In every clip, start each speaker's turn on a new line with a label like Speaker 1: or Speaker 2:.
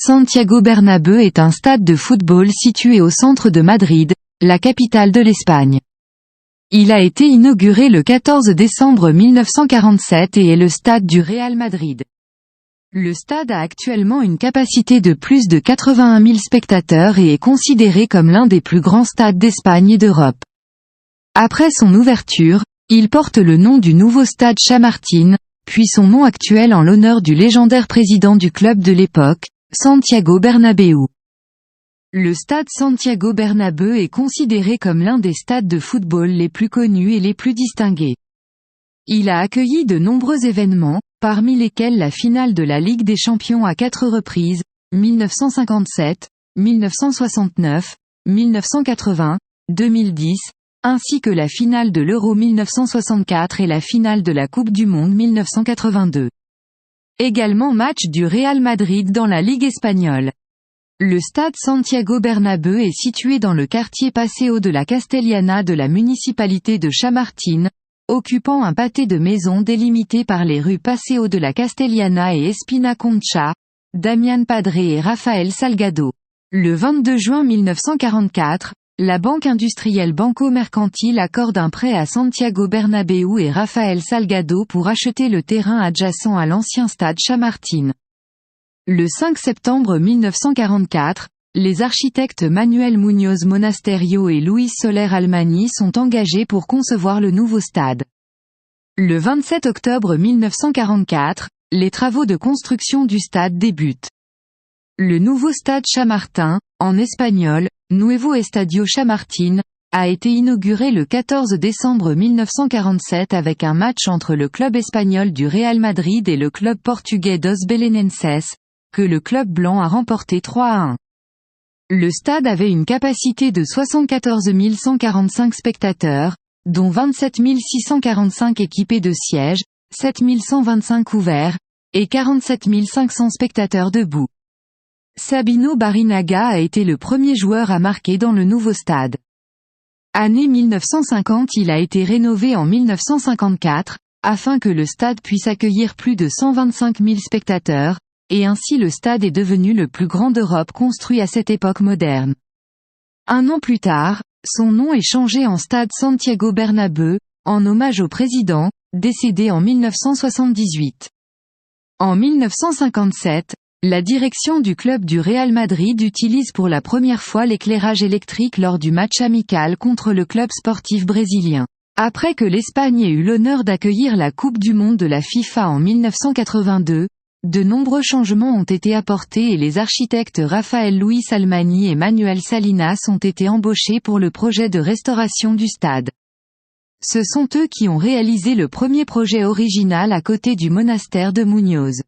Speaker 1: Santiago Bernabéu est un stade de football situé au centre de Madrid, la capitale de l'Espagne. Il a été inauguré le 14 décembre 1947 et est le stade du Real Madrid. Le stade a actuellement une capacité de plus de 81 000 spectateurs et est considéré comme l'un des plus grands stades d'Espagne et d'Europe. Après son ouverture, il porte le nom du nouveau stade Chamartín, puis son nom actuel en l'honneur du légendaire président du club de l'époque, Santiago Bernabéu. Le stade Santiago Bernabéu est considéré comme l'un des stades de football les plus connus et les plus distingués. Il a accueilli de nombreux événements, parmi lesquels la finale de la Ligue des Champions à 4 reprises, 1957, 1969, 1980, 2010, ainsi que la finale de l'Euro 1964 et la finale de la Coupe du Monde 1982. Également match du Real Madrid dans la Ligue espagnole. Le stade Santiago Bernabéu est situé dans le quartier Paseo de la Castellana de la municipalité de Chamartín, occupant un pâté de maisons délimité par les rues Paseo de la Castellana et Espina Concha, Damián Padré et Rafael Salgado. Le 22 juin 1944, la banque industrielle Banco Mercantil accorde un prêt à Santiago Bernabéu et Rafael Salgado pour acheter le terrain adjacent à l'ancien stade Chamartín. Le 5 septembre 1944, les architectes Manuel Muñoz Monasterio et Luis Soler Almani sont engagés pour concevoir le nouveau stade. Le 27 octobre 1944, les travaux de construction du stade débutent. Le nouveau stade Chamartín, en espagnol, Nuevo Estadio Chamartín, a été inauguré le 14 décembre 1947 avec un match entre le club espagnol du Real Madrid et le club portugais dos Belenenses, que le club blanc a remporté 3-1. Le stade avait une capacité de 74 145 spectateurs, dont 27 645 équipés de sièges, 7 125 couverts, et 47 500 spectateurs debout. Sabino Barinaga a été le premier joueur à marquer dans le nouveau stade. Année 1950, il a été rénové en 1954, afin que le stade puisse accueillir plus de 125 000 spectateurs, et ainsi le stade est devenu le plus grand d'Europe construit à cette époque moderne. Un an plus tard, son nom est changé en stade Santiago Bernabéu, en hommage au président, décédé en 1978. En 1957, la direction du club du Real Madrid utilise pour la première fois l'éclairage électrique lors du match amical contre le club sportif brésilien. Après que l'Espagne ait eu l'honneur d'accueillir la Coupe du Monde de la FIFA en 1982, de nombreux changements ont été apportés et les architectes Rafael Luis Almani et Manuel Salinas ont été embauchés pour le projet de restauration du stade. Ce sont eux qui ont réalisé le premier projet original à côté du monastère de Muñoz.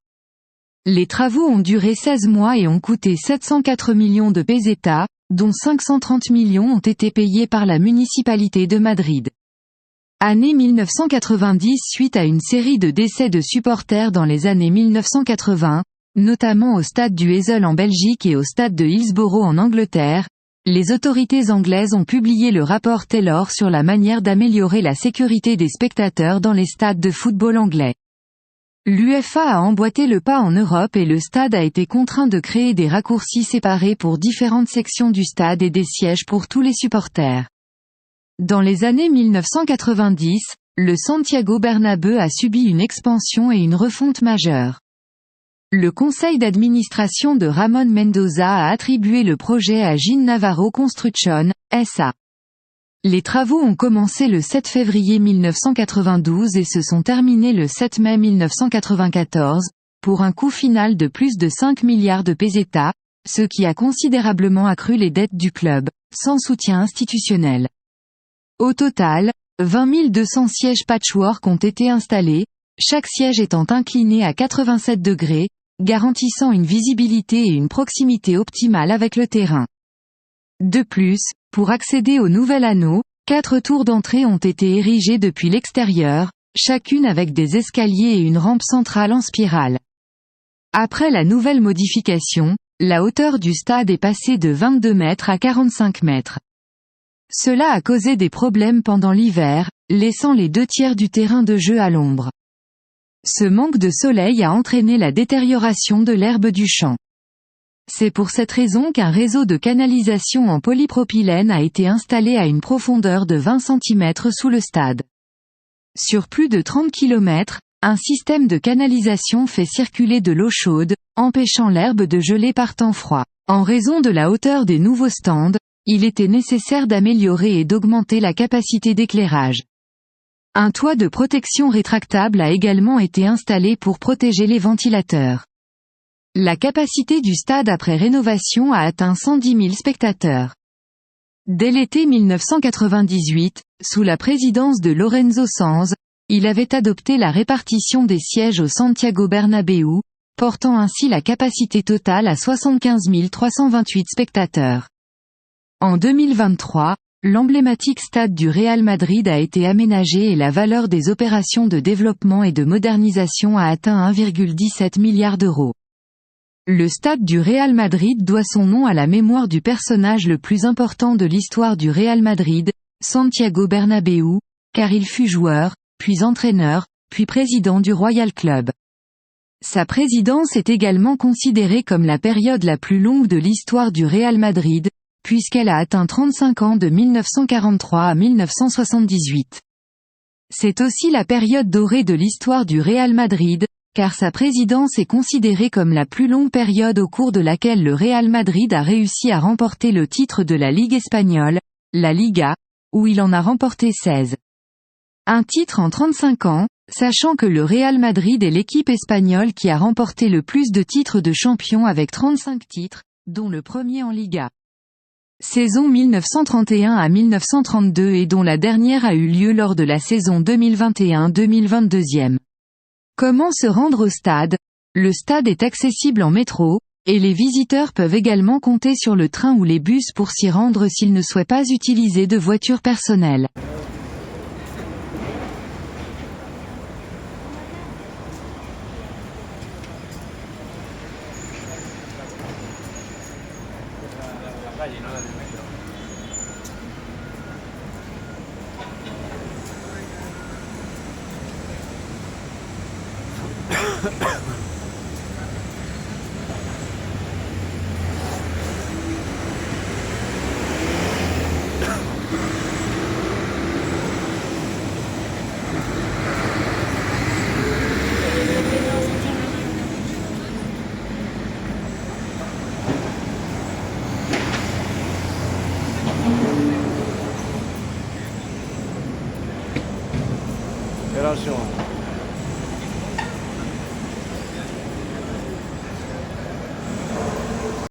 Speaker 1: Les travaux ont duré 16 mois et ont coûté 704 millions de pesetas, dont 530 millions ont été payés par la municipalité de Madrid. Année 1990 suite à une série de décès de supporters dans les années 1980, notamment au stade du Heysel en Belgique et au stade de Hillsborough en Angleterre, les autorités anglaises ont publié le rapport Taylor sur la manière d'améliorer la sécurité des spectateurs dans les stades de football anglais. L'UEFA a emboîté le pas en Europe et le stade a été contraint de créer des raccourcis séparés pour différentes sections du stade et des sièges pour tous les supporters. Dans les années 1990, le Santiago Bernabéu a subi une expansion et une refonte majeure. Le conseil d'administration de Ramón Mendoza a attribué le projet à Gin Navarro Construction, S.A. Les travaux ont commencé le 7 février 1992 et se sont terminés le 7 mai 1994, pour un coût final de plus de 5 milliards de pesetas, ce qui a considérablement accru les dettes du club, sans soutien institutionnel. Au total, 20 200 sièges patchwork ont été installés, chaque siège étant incliné à 87 degrés, garantissant une visibilité et une proximité optimale avec le terrain. De plus, pour accéder au nouvel anneau, 4 tours d'entrée ont été érigées depuis l'extérieur, chacune avec des escaliers et une rampe centrale en spirale. Après la nouvelle modification, la hauteur du stade est passée de 22 mètres à 45 mètres. Cela a causé des problèmes pendant l'hiver, laissant les 2/3 du terrain de jeu à l'ombre. Ce manque de soleil a entraîné la détérioration de l'herbe du champ. C'est pour cette raison qu'un réseau de canalisation en polypropylène a été installé à une profondeur de 20 cm sous le stade. Sur plus de 30 km, un système de canalisation fait circuler de l'eau chaude, empêchant l'herbe de geler par temps froid. En raison de la hauteur des nouveaux stands, il était nécessaire d'améliorer et d'augmenter la capacité d'éclairage. Un toit de protection rétractable a également été installé pour protéger les ventilateurs. La capacité du stade après rénovation a atteint 110 000 spectateurs. Dès l'été 1998, sous la présidence de Lorenzo Sanz, il avait adopté la répartition des sièges au Santiago Bernabéu, portant ainsi la capacité totale à 75 328 spectateurs. En 2023, l'emblématique stade du Real Madrid a été aménagé et la valeur des opérations de développement et de modernisation a atteint 1,17 milliard d'euros. Le stade du Real Madrid doit son nom à la mémoire du personnage le plus important de l'histoire du Real Madrid, Santiago Bernabéu, car il fut joueur, puis entraîneur, puis président du Royal Club. Sa présidence est également considérée comme la période la plus longue de l'histoire du Real Madrid, puisqu'elle a atteint 35 ans de 1943 à 1978. C'est aussi la période dorée de l'histoire du Real Madrid, car sa présidence est considérée comme la plus longue période au cours de laquelle le Real Madrid a réussi à remporter le titre de la Ligue espagnole, la Liga, où il en a remporté 16. Un titre en 35 ans, sachant que le Real Madrid est l'équipe espagnole qui a remporté le plus de titres de champion avec 35 titres, dont le premier en Liga. Saison 1931 à 1932 et dont la dernière a eu lieu lors de la saison 2021-2022. Comment se rendre au stade? Le stade est accessible en métro, et les visiteurs peuvent également compter sur le train ou les bus pour s'y rendre s'ils ne souhaitent pas utiliser de voiture personnelle.